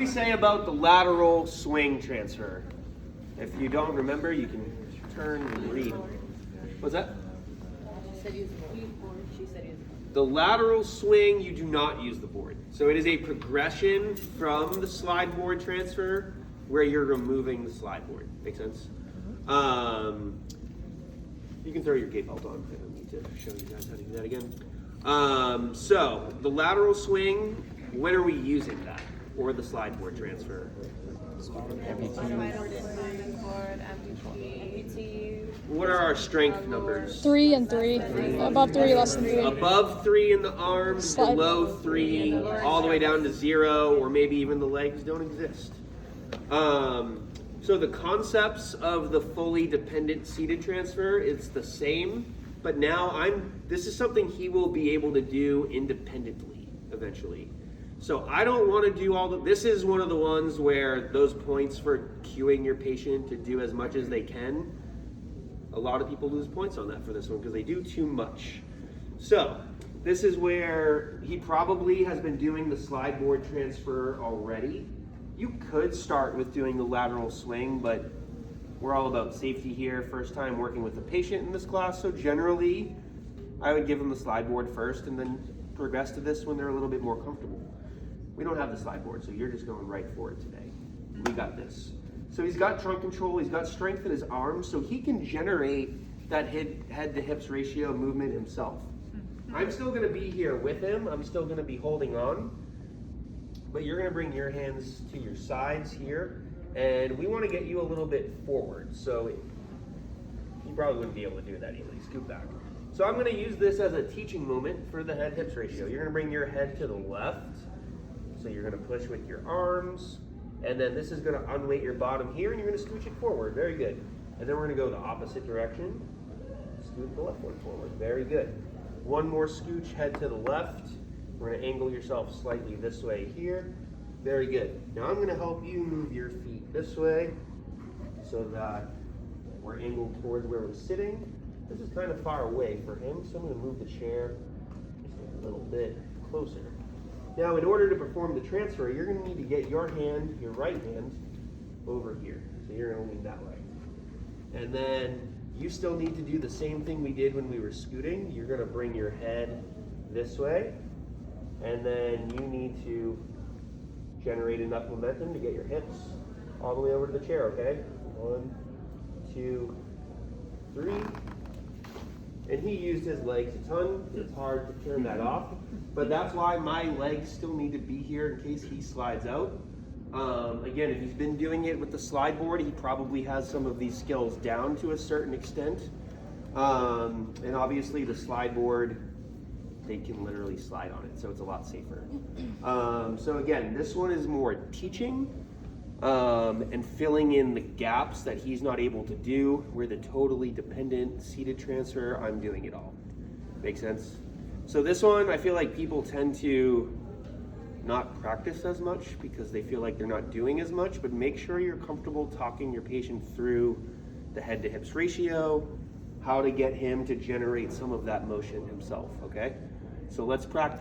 we say about the lateral swing transfer? If you don't remember, you can turn and read. What's that? She said use the board. She said use the board. The lateral swing, you do not use the board. So it is a progression from the slide board transfer where you're removing the slide board. Make sense? You can throw your gate belt on. I don't need to show you guys how to do that again. So the lateral swing, when are we using that? Or the slide board transfer? What are our strength numbers? 3 and 3. Above 3, less than 3. Above 3 in the arms, Slide. below 3, all the way down to 0, or maybe even the legs don't exist. So the concepts of the fully dependent seated transfer, it's the same, but now this is something he will be able to do independently eventually. So I don't want to do this is one of the ones where those points for cueing your patient to do as much as they can, a lot of people lose points on that for this one because they do too much. So this is where he probably has been doing the slide board transfer already. You could start with doing the lateral swing, but we're all about safety here. First time working with a patient in this class, so generally I would give them the slide board first and then progress to this when they're a little bit more comfortable. We don't have the slide board, so you're just going right for it today. We got this. So he's got trunk control, he's got strength in his arms, so he can generate that head to hips ratio movement himself. I'm still gonna be here with him, I'm still gonna be holding on, but you're gonna bring your hands to your sides here, and we wanna get you a little bit forward. So you probably wouldn't be able to do that easily, scoot back. So I'm gonna use this as a teaching moment for the head hips ratio. You're gonna bring your head to the left, so you're gonna push with your arms, and then this is gonna unweight your bottom here, and you're gonna scooch it forward, very good. And then we're gonna go the opposite direction, scoot the left one forward, very good. One more scooch, head to the left. We're gonna angle yourself slightly this way here, very good. Now I'm gonna help you move your feet this way, so that we're angled towards where we're sitting. This is kind of far away for him, so I'm gonna move the chair just a little bit closer. Now, in order to perform the transfer, you're going to need to get your hand, your right hand, over here. So you're going to lean that way. And then you still need to do the same thing we did when we were scooting. You're going to bring your head this way, and then you need to generate enough momentum to get your hips all the way over to the chair, okay? 1, 2, 3. And he used his legs a ton. It's hard to turn that off. But that's why my legs still need to be here in case he slides out. Again, if he's been doing it with the slide board, he probably has some of these skills down to a certain extent. And obviously the slide board, they can literally slide on it, so it's a lot safer. So again, this one is more teaching and filling in the gaps that he's not able to do. We're the totally dependent seated transfer, I'm doing it all. Make sense? So this one, I feel like people tend to not practice as much because they feel like they're not doing as much, but make sure you're comfortable talking your patient through the head to hips ratio, how to get him to generate some of that motion himself, okay? So let's practice.